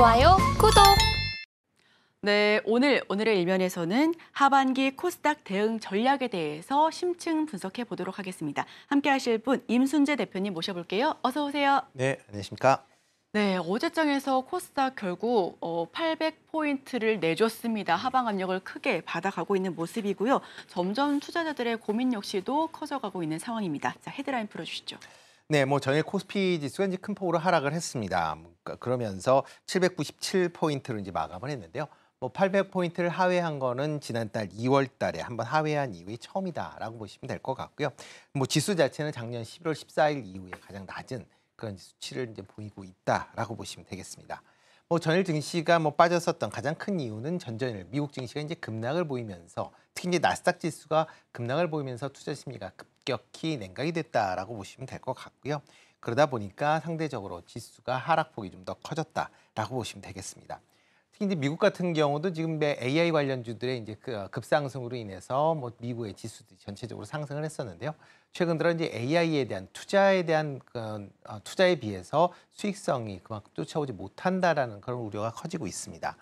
좋아요, 구독! 네, 오늘의 일면에서는 하반기 코스닥 대응 전략에 대해서 심층 분석해 보도록 하겠습니다. 함께 하실 분 임순재 대표님 모셔볼게요. 어서 오세요. 네, 안녕하십니까. 네, 어제장에서 코스닥 결국 800포인트를 내줬습니다. 하방 압력을 크게 받아가고 있는 모습이고요. 점점 투자자들의 고민 역시도 커져가고 있는 상황입니다. 자, 헤드라인 풀어주시죠. 네, 전일 코스피 지수가 이제 큰 폭으로 하락을 했습니다. 그러면서 797포인트로 이제 마감을 했는데요. 800포인트를 하회한 거는 지난달 2월 달에 한번 하회한 이후에 처음이다라고 보시면 될 것 같고요. 지수 자체는 작년 11월 14일 이후에 가장 낮은 그런 수치를 이제 보이고 있다라고 보시면 되겠습니다. 전일 증시가 빠졌었던 가장 큰 이유는 전전일 미국 증시가 이제 급락을 보이면서 특히 이제 나스닥 지수가 급락을 보이면서 투자 심리가 급격히 냉각이 됐다라고 보시면 될 것 같고요. 그러다 보니까 상대적으로 지수가 하락폭이 좀 더 커졌다라고 보시면 되겠습니다. 특히 이제 미국 같은 경우도 지금 AI 관련주들의 이제 급상승으로 인해서 미국의 지수들이 전체적으로 상승을 했었는데요. 최근 들어 이제 AI에 대한 투자에 대한 투자에 비해서 수익성이 그만큼 쫓아오지 못한다라는 그런 우려가 커지고 있습니다.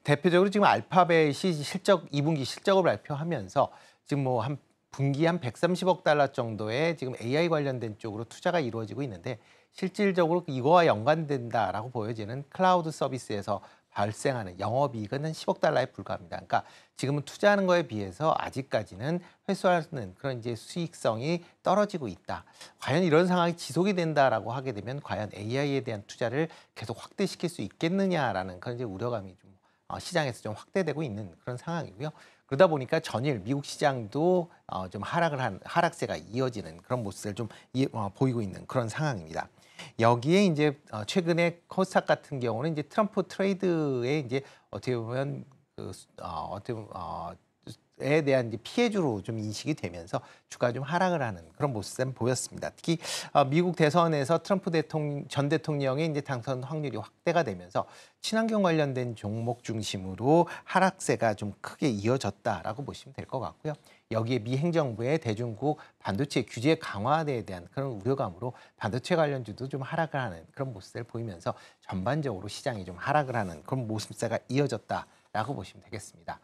대표적으로 지금 알파벳이 2분기 실적을 발표하면서 지금 한 분기 한 130억 달러 정도의 지금 AI 관련된 쪽으로 투자가 이루어지고 있는데 실질적으로 이거와 연관된다라고 보여지는 클라우드 서비스에서 발생하는 영업이익은 한 10억 달러에 불과합니다. 그러니까 지금은 투자하는 거에 비해서 아직까지는 회수하는 그런 이제 수익성이 떨어지고 있다. 과연 이런 상황이 지속이 된다라고 하게 되면 과연 AI에 대한 투자를 계속 확대시킬 수 있겠느냐라는 그런 이제 우려감이 좀 시장에서 좀 확대되고 있는 그런 상황이고요. 그러다 보니까 전일 미국 시장도 좀 하락세가 이어지는 그런 모습을 좀 보이고 있는 그런 상황입니다. 여기에 이제 최근에 코스닥 같은 경우는 이제 트럼프 트레이드에 이제 어떻게 보면 에 대한 이제 피해주로 좀 인식이 되면서 주가 좀 하락을 하는 그런 모습을 보였습니다. 특히 미국 대선에서 트럼프 전 대통령의 이제 당선 확률이 확대가 되면서 친환경 관련된 종목 중심으로 하락세가 좀 크게 이어졌다라고 보시면 될 것 같고요. 여기에 미 행정부의 대중국 반도체 규제 강화에 대한 그런 우려감으로 반도체 관련주도 좀 하락을 하는 그런 모습을 보이면서 전반적으로 시장이 좀 하락을 하는 그런 모습세가 이어졌다라고 보시면 되겠습니다.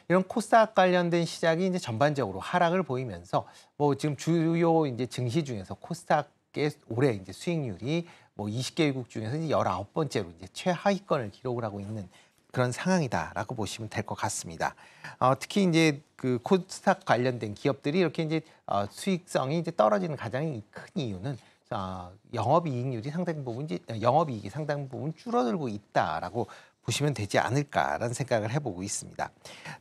이런 코스닥 관련된 시장이 이제 전반적으로 하락을 보이면서 지금 주요 이제 증시 중에서 코스닥의 올해 이제 수익률이 20개국 중에서 이제 19번째로 이제 최하위권을 기록을 하고 있는 그런 상황이다라고 보시면 될 것 같습니다. 특히 이제 그 코스닥 관련된 기업들이 이렇게 이제 수익성이 이제 떨어지는 가장 큰 이유는 영업이익이 상당 부분 줄어들고 있다라고 보시면 되지 않을까라는 생각을 해보고 있습니다.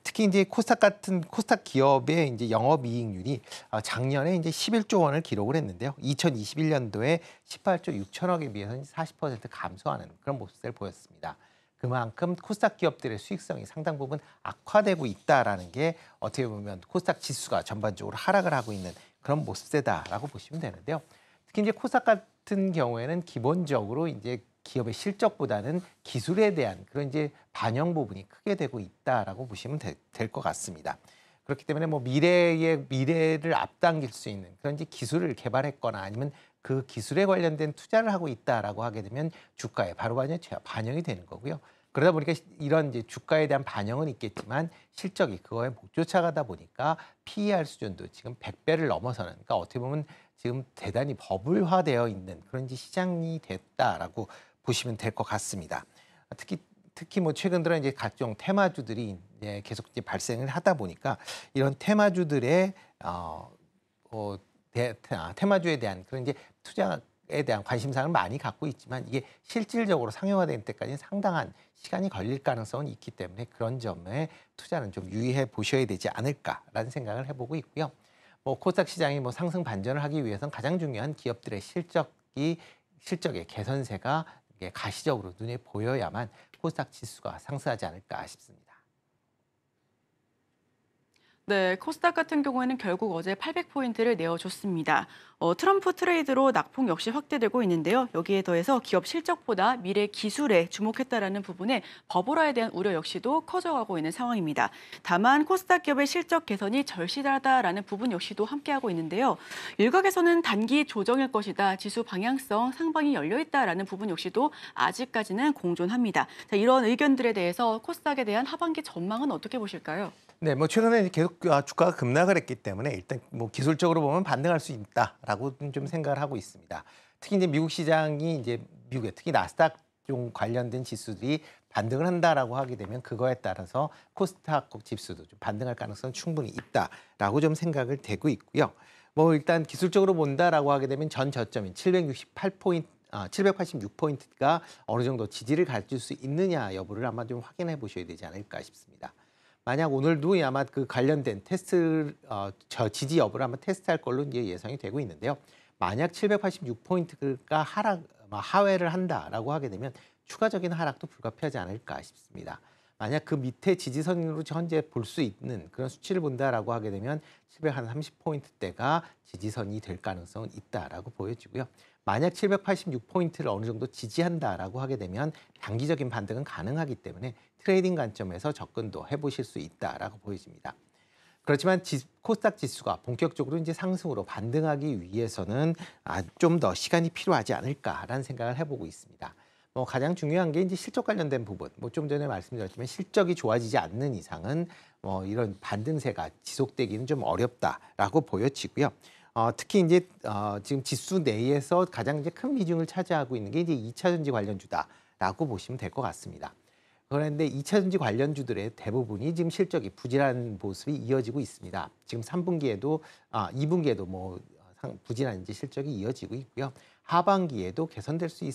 특히 이제 코스닥 기업의 이제 영업이익률이 작년에 이제 11조 원을 기록을 했는데요. 2021년도에 18조 6천억에 비해서 40% 감소하는 그런 모습을 보였습니다. 그만큼 코스닥 기업들의 수익성이 상당 부분 악화되고 있다라는 게 어떻게 보면 코스닥 지수가 전반적으로 하락을 하고 있는 그런 모습세다라고 보시면 되는데요. 특히 이제 코스닥 같은 경우에는 기본적으로 이제 기업의 실적보다는 기술에 대한 그런 이제 반영 부분이 크게 되고 있다라고 보시면 될 것 같습니다. 그렇기 때문에 미래를 앞당길 수 있는 그런 이제 기술을 개발했거나 아니면 그 기술에 관련된 투자를 하고 있다라고 하게 되면 주가에 바로 반영이 되는 거고요. 그러다 보니까 이런 이제 주가에 대한 반영은 있겠지만 실적이 그거에 못 쫓아가다 보니까 PER 수준도 지금 100배를 넘어서는, 그러니까 어떻게 보면 지금 대단히 버블화되어 있는 그런 이제 시장이 됐다라고 보시면 될 것 같습니다. 특히 최근 들어 이제 각종 테마주들이 이제 계속 이제 발생을 하다 보니까 이런 테마주들의 테마주에 대한 그런 이제 투자에 대한 관심사를 많이 갖고 있지만 이게 실질적으로 상용화될 때까지는 상당한 시간이 걸릴 가능성은 있기 때문에 그런 점에 투자는 좀 유의해 보셔야 되지 않을까라는 생각을 해보고 있고요. 코스닥 시장이 상승 반전을 하기 위해서는 가장 중요한 기업들의 실적의 개선세가 가시적으로 눈에 보여야만 코스닥 지수가 상승하지 않을까 싶습니다. 네, 코스닥 같은 경우에는 결국 어제 800포인트를 내어줬습니다. 트럼프 트레이드로 낙폭 역시 확대되고 있는데요. 여기에 더해서 기업 실적보다 미래 기술에 주목했다라는 부분에 버블화에 대한 우려 역시도 커져가고 있는 상황입니다. 다만 코스닥 기업의 실적 개선이 절실하다라는 부분 역시도 함께하고 있는데요. 일각에서는 단기 조정일 것이다, 지수 방향성 상방이 열려 있다라는 부분 역시도 아직까지는 공존합니다. 자, 이런 의견들에 대해서 코스닥에 대한 하반기 전망은 어떻게 보실까요? 네, 뭐 최근에 이제 계속 주가가 급락을 했기 때문에 일단 뭐 기술적으로 보면 반등할 수 있다라고 좀 생각을 하고 있습니다. 특히 이제 미국 시장이 이제 미국의 특히 나스닥 좀 관련된 지수들이 반등을 한다라고 하게 되면 그거에 따라서 코스닥 지수도 좀 반등할 가능성은 충분히 있다라고 좀 생각을 되고 있고요. 뭐 일단 기술적으로 본다라고 하게 되면 전 저점인 768포인트 786포인트가 어느 정도 지지를 가질 수 있느냐 여부를 아마 좀 확인해 보셔야 되지 않을까 싶습니다. 만약 오늘도 아마 그 관련된 테스트 저 지지 여부를 한번 테스트할 걸로 이제 예상이 되고 있는데요. 만약 786포인트가 하회를 한다라고 하게 되면 추가적인 하락도 불가피하지 않을까 싶습니다. 만약 그 밑에 지지선으로 현재 볼 수 있는 그런 수치를 본다라고 하게 되면 730포인트대가 지지선이 될 가능성은 있다라고 보여지고요. 만약 786포인트를 어느 정도 지지한다라고 하게 되면 단기적인 반등은 가능하기 때문에 트레이딩 관점에서 접근도 해보실 수 있다라고 보여집니다. 그렇지만 코스닥 지수가 본격적으로 이제 상승으로 반등하기 위해서는 좀 더 시간이 필요하지 않을까라는 생각을 해보고 있습니다. 뭐 가장 중요한 게 이제 실적 관련된 부분. 뭐 좀 전에 말씀드렸지만 실적이 좋아지지 않는 이상은 이런 반등세가 지속되기는 좀 어렵다라고 보여지고요. 특히 이제 지금 지수 내에서 가장 이제 큰 비중을 차지하고 있는 게 이제 2차 전지 관련주다라고 보시면 될 것 같습니다. 그런데 2차 전지 관련주들의 대부분이 지금 실적이 부진한 모습이 이어지고 있습니다. 지금 3분기에도 2분기에도 뭐 부진한 이제 실적이 이어지고 있고요. 하반기에도 개선될 수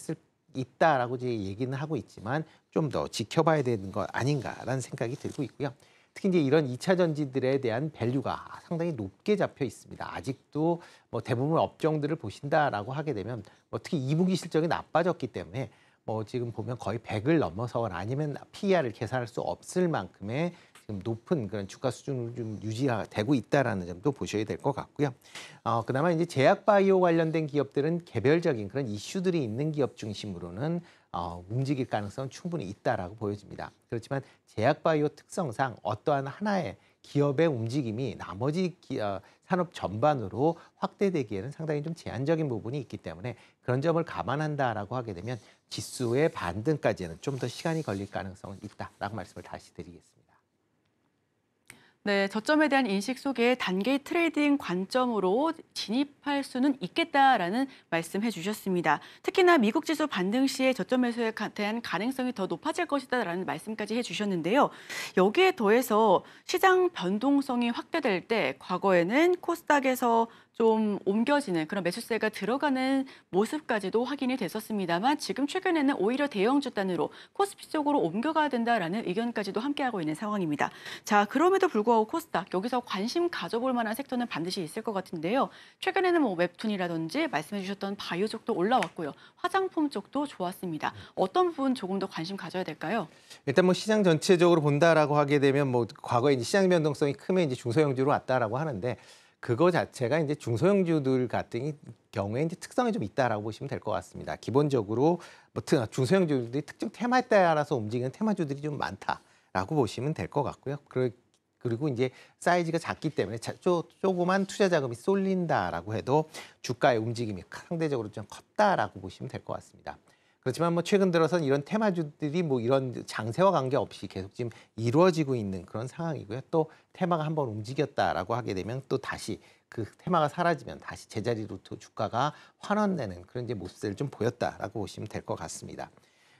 있다라고 이제 얘기는 하고 있지만 좀 더 지켜봐야 되는 것 아닌가라는 생각이 들고 있고요. 특히 이제 이런 2차 전지들에 대한 밸류가 상당히 높게 잡혀 있습니다. 아직도 뭐 대부분 업종들을 보신다라고 하게 되면 특히 2분기 실적이 나빠졌기 때문에 뭐 지금 보면 거의 100을 넘어서거나 아니면 PER을 계산할 수 없을 만큼의 지금 높은 그런 주가 수준으로 좀 유지가 되고 있다라는 점도 보셔야 될 것 같고요. 그나마 이제 제약 바이오 관련된 기업들은 개별적인 그런 이슈들이 있는 기업 중심으로는 움직일 가능성은 충분히 있다라고 보여집니다. 그렇지만 제약 바이오 특성상 어떠한 하나의 기업의 움직임이 나머지 산업 전반으로 확대되기에는 상당히 좀 제한적인 부분이 있기 때문에 그런 점을 감안한다라고 하게 되면 지수의 반등까지는 좀 더 시간이 걸릴 가능성은 있다라고 말씀을 다시 드리겠습니다. 네, 저점에 대한 인식 속에 단기 트레이딩 관점으로 진입할 수는 있겠다라는 말씀해 주셨습니다. 특히나 미국 지수 반등 시에 저점 매수에 대한 가능성이 더 높아질 것이다라는 말씀까지 해 주셨는데요. 여기에 더해서 시장 변동성이 확대될 때 과거에는 코스닥에서 좀 옮겨지는 그런 매수세가 들어가는 모습까지도 확인이 됐었습니다만 지금 최근에는 오히려 대형주 단으로 코스피 쪽으로 옮겨가야 된다라는 의견까지도 함께하고 있는 상황입니다. 자, 그럼에도 불구하고 코스닥 여기서 관심 가져볼 만한 섹터는 반드시 있을 것 같은데요. 최근에는 뭐 웹툰이라든지 말씀해 주셨던 바이오 쪽도 올라왔고요. 화장품 쪽도 좋았습니다. 어떤 부분 조금 더 관심 가져야 될까요? 일단 뭐 시장 전체적으로 본다라고 하게 되면 뭐 과거에 이제 시장 변동성이 크면 이제 중소형주로 왔다라고 하는데 그거 자체가 이제 중소형주들 같은 경우에 이제 특성이 좀 있다라고 보시면 될 것 같습니다. 기본적으로 뭐 중소형주들이 특정 테마에 따라서 움직이는 테마주들이 좀 많다라고 보시면 될 것 같고요. 그리고 이제 사이즈가 작기 때문에 조그만 투자 자금이 쏠린다라고 해도 주가의 움직임이 상대적으로 좀 컸다라고 보시면 될 것 같습니다. 그렇지만 뭐 최근 들어서는 이런 테마주들이 뭐 이런 장세와 관계없이 계속 지금 이루어지고 있는 그런 상황이고요. 또 테마가 한번 움직였다라고 하게 되면 또 다시 그 테마가 사라지면 다시 제자리로 또 주가가 환원되는 그런 이제 모습을 좀 보였다라고 보시면 될 것 같습니다.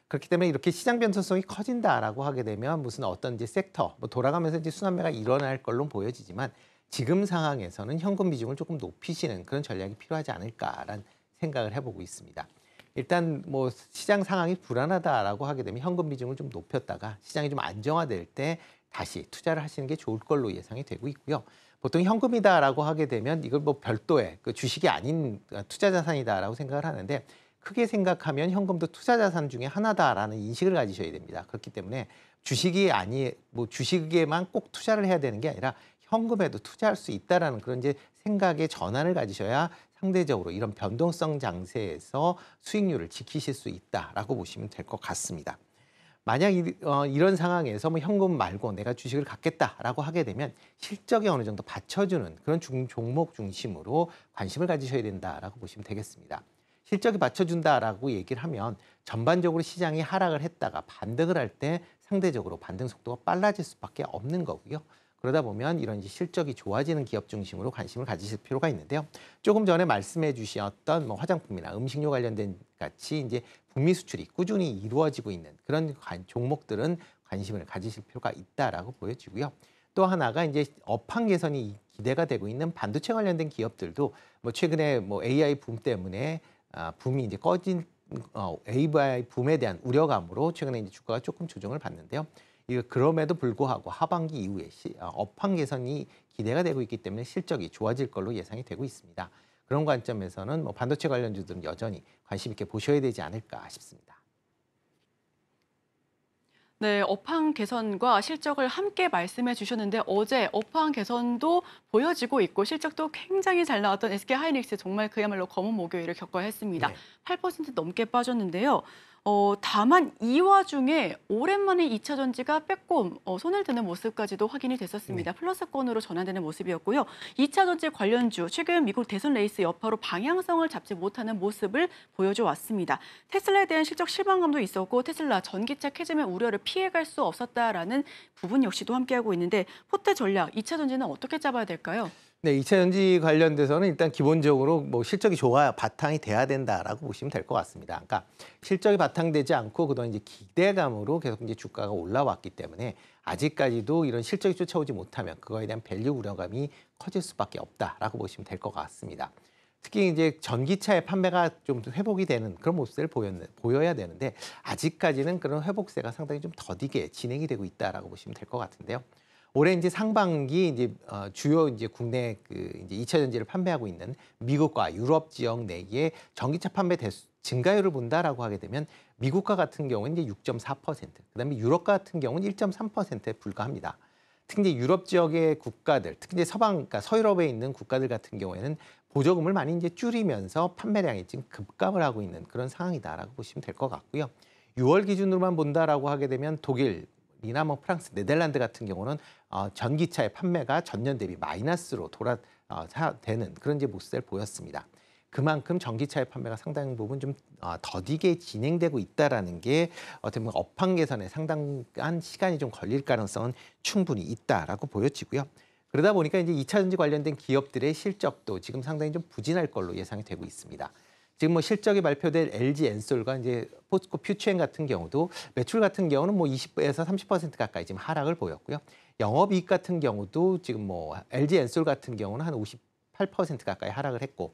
그렇기 때문에 이렇게 시장 변동성이 커진다라고 하게 되면 무슨 어떤 이제 섹터 뭐 돌아가면서 이제 순환매가 일어날 걸로 보여지지만 지금 상황에서는 현금 비중을 조금 높이시는 그런 전략이 필요하지 않을까라는 생각을 해보고 있습니다. 일단 뭐 시장 상황이 불안하다라고 하게 되면 현금 비중을 좀 높였다가 시장이 좀 안정화될 때 다시 투자를 하시는 게 좋을 걸로 예상이 되고 있고요. 보통 현금이다라고 하게 되면 이걸 뭐 별도의 그 주식이 아닌 투자 자산이다라고 생각을 하는데 크게 생각하면 현금도 투자 자산 중에 하나다라는 인식을 가지셔야 됩니다. 그렇기 때문에 주식이 뭐 주식에만 꼭 투자를 해야 되는 게 아니라 현금에도 투자할 수 있다라는 그런 이제 생각의 전환을 가지셔야 상대적으로 이런 변동성 장세에서 수익률을 지키실 수 있다라고 보시면 될 것 같습니다. 만약 이런 상황에서 뭐 현금 말고 내가 주식을 갖겠다라고 하게 되면 실적이 어느 정도 받쳐주는 그런 종목 중심으로 관심을 가지셔야 된다라고 보시면 되겠습니다. 실적이 받쳐준다라고 얘기를 하면 전반적으로 시장이 하락을 했다가 반등을 할 때 상대적으로 반등 속도가 빨라질 수밖에 없는 거고요. 그러다 보면 이런 이제 실적이 좋아지는 기업 중심으로 관심을 가지실 필요가 있는데요. 조금 전에 말씀해 주셨던 뭐 화장품이나 음식료 관련된 같이 이제 북미 수출이 꾸준히 이루어지고 있는 그런 종목들은 관심을 가지실 필요가 있다라고 보여지고요. 또 하나가 이제 업황 개선이 기대가 되고 있는 반도체 관련된 기업들도 뭐 최근에 뭐 AI 붐 때문에 붐이 이제 꺼진 AI 붐에 대한 우려감으로 최근에 이제 주가가 조금 조정을 받는데요. 그럼에도 불구하고 하반기 이후에 업황 개선이 기대가 되고 있기 때문에 실적이 좋아질 걸로 예상이 되고 있습니다. 그런 관점에서는 뭐 반도체 관련주들은 여전히 관심 있게 보셔야 되지 않을까 싶습니다. 네, 업황 개선과 실적을 함께 말씀해 주셨는데 어제 업황 개선도 보여지고 있고 실적도 굉장히 잘 나왔던 SK하이닉스 정말 그야말로 검은 목요일을 겪어야 했습니다. 네. 8% 넘게 빠졌는데요. 다만 이 와중에 오랜만에 2차 전지가 빼꼼 손을 드는 모습까지도 확인이 됐었습니다. 네. 플러스권으로 전환되는 모습이었고요. 2차 전지 관련주 최근 미국 대선 레이스 여파로 방향성을 잡지 못하는 모습을 보여줘 왔습니다. 테슬라에 대한 실적 실망감도 있었고 테슬라 전기차 캐즘의 우려를 피해갈 수 없었다라는 부분 역시도 함께하고 있는데 포트 전략 2차 전지는 어떻게 잡아야 될까요? 네, 2차 전지 관련돼서는 일단 기본적으로 뭐 실적이 좋아야 바탕이 돼야 된다라고 보시면 될 것 같습니다. 그러니까 실적이 바탕되지 않고 그동안 이제 기대감으로 계속 이제 주가가 올라왔기 때문에 아직까지도 이런 실적이 쫓아오지 못하면 그거에 대한 밸류 우려감이 커질 수밖에 없다라고 보시면 될 것 같습니다. 특히 이제 전기차의 판매가 좀 회복이 되는 그런 모습을 보여야 되는데 아직까지는 그런 회복세가 상당히 좀 더디게 진행이 되고 있다라고 보시면 될 것 같은데요. 올해 이제 상반기 이제 주요 이제 국내 그 이제 2차 전지를 판매하고 있는 미국과 유럽 지역 내에 전기차 판매 대수 증가율을 본다라고 하게 되면 미국과 같은 경우는 이제 6.4%, 그다음에 유럽 같은 경우는 1.3%에 불과합니다. 특히 이제 유럽 지역의 국가들, 특히 이제 그러니까 서유럽에 있는 국가들 같은 경우에는 보조금을 많이 이제 줄이면서 판매량이 지금 급감을 하고 있는 그런 상황이다라고 보시면 될 것 같고요. 6월 기준으로만 본다라고 하게 되면 독일이나 뭐 프랑스, 네덜란드 같은 경우는 전기차의 판매가 전년 대비 마이너스로 되는 그런 이제 모습을 보였습니다. 그만큼 전기차의 판매가 상당 부분 좀 더디게 진행되고 있다라는 게 어떻게 보면 업황 개선에 상당한 시간이 좀 걸릴 가능성은 충분히 있다라고 보여지고요. 그러다 보니까 이제 2차 전지 관련된 기업들의 실적도 지금 상당히 좀 부진할 걸로 예상이 되고 있습니다. 지금 뭐 실적이 발표될 LG 엔솔과 이제 포스코 퓨처엠 같은 경우도 매출 같은 경우는 뭐 20에서 30% 가까이 지금 하락을 보였고요. 영업이익 같은 경우도 지금 뭐 LG 엔솔 같은 경우는 한 58% 가까이 하락을 했고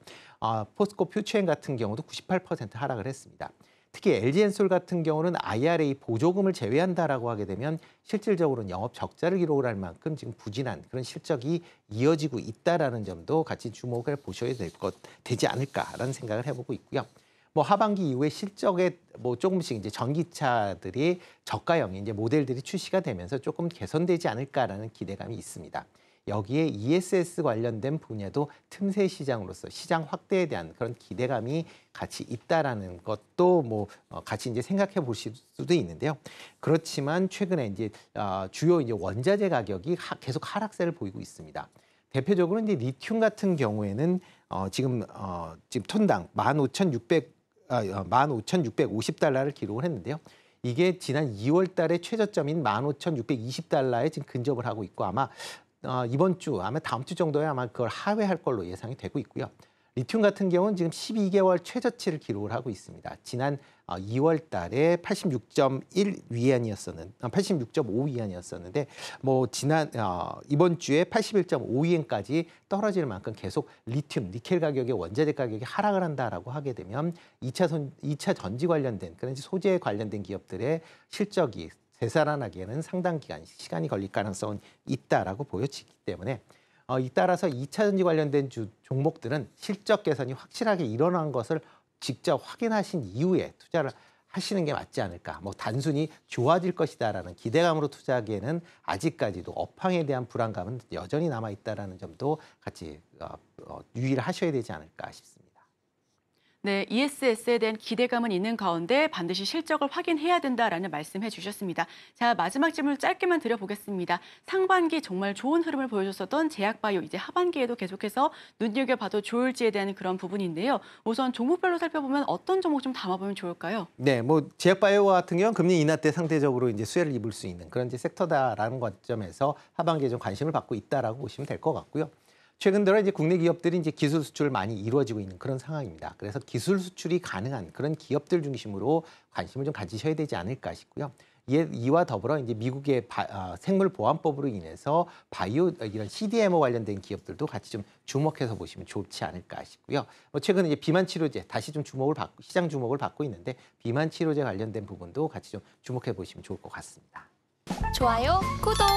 포스코 퓨처엠 같은 경우도 98% 하락을 했습니다. 특히 LG엔솔 같은 경우는 IRA 보조금을 제외한다라고 하게 되면 실질적으로는 영업 적자를 기록을 할 만큼 지금 부진한 그런 실적이 이어지고 있다라는 점도 같이 주목을 보셔야 되지 않을까라는 생각을 해보고 있고요. 뭐 하반기 이후에 실적에 뭐 조금씩 이제 전기차들이 저가형 이제 모델들이 출시가 되면서 조금 개선되지 않을까라는 기대감이 있습니다. 여기에 ESS 관련된 분야도 틈새 시장으로서 시장 확대에 대한 그런 기대감이 같이 있다라는 것도 뭐 같이 이제 생각해 보실 수도 있는데요. 그렇지만 최근에 이제 주요 이제 원자재 가격이 계속 하락세를 보이고 있습니다. 대표적으로 이제 리튬 같은 경우에는 지금 톤당 15,650달러를 기록을 했는데요. 이게 지난 2월 달에 최저점인 15,620달러에 지금 근접을 하고 있고 아마 이번 주, 아마 다음 주 정도에 아마 그걸 하회할 걸로 예상이 되고 있고요. 리튬 같은 경우는 지금 12개월 최저치를 기록을 하고 있습니다. 지난 2월 달에 86.5위안이었었는데 뭐 지난 이번 주에 81.5위안까지 떨어질 만큼 계속 리튬, 니켈 가격의 원자재 가격이 하락을 한다라고 하게 되면 2차 전지 관련된 그런 소재 관련된 기업들의 실적이 되살아나기에는 상당 기간 시간이 걸릴 가능성은 있다라고 보여지기 때문에 따라서 2차 전지 관련된 종목들은 실적 개선이 확실하게 일어난 것을 직접 확인하신 이후에 투자를 하시는 게 맞지 않을까. 뭐 단순히 좋아질 것이다라는 기대감으로 투자하기에는 아직까지도 업황에 대한 불안감은 여전히 남아 있다라는 점도 같이 유의를 하셔야 되지 않을까 싶습니다. 네, ESS에 대한 기대감은 있는 가운데 반드시 실적을 확인해야 된다라는 말씀해 주셨습니다. 자, 마지막 질문 짧게만 드려보겠습니다. 상반기 정말 좋은 흐름을 보여줬었던 제약바이오, 이제 하반기에도 계속해서 눈여겨봐도 좋을지에 대한 그런 부분인데요. 우선 종목별로 살펴보면 어떤 종목 좀 담아보면 좋을까요? 네, 뭐 제약바이오 같은 경우는 금리 인하 때 상대적으로 이제 수혜를 입을 수 있는 그런 이제 섹터다라는 관점에서 하반기에 좀 관심을 받고 있다라고 보시면 될 것 같고요. 최근 들어 이제 국내 기업들이 이제 기술 수출을 많이 이루어지고 있는 그런 상황입니다. 그래서 기술 수출이 가능한 그런 기업들 중심으로 관심을 좀 가지셔야 되지 않을까 싶고요. 이와 더불어 이제 미국의 생물 보안법으로 인해서 바이오 이런 CDMO 관련된 기업들도 같이 좀 주목해서 보시면 좋지 않을까 싶고요. 최근에 이제 비만 치료제 다시 좀 시장 주목을 받고 있는데 비만 치료제 관련된 부분도 같이 좀 주목해 보시면 좋을 것 같습니다. 좋아요, 구독!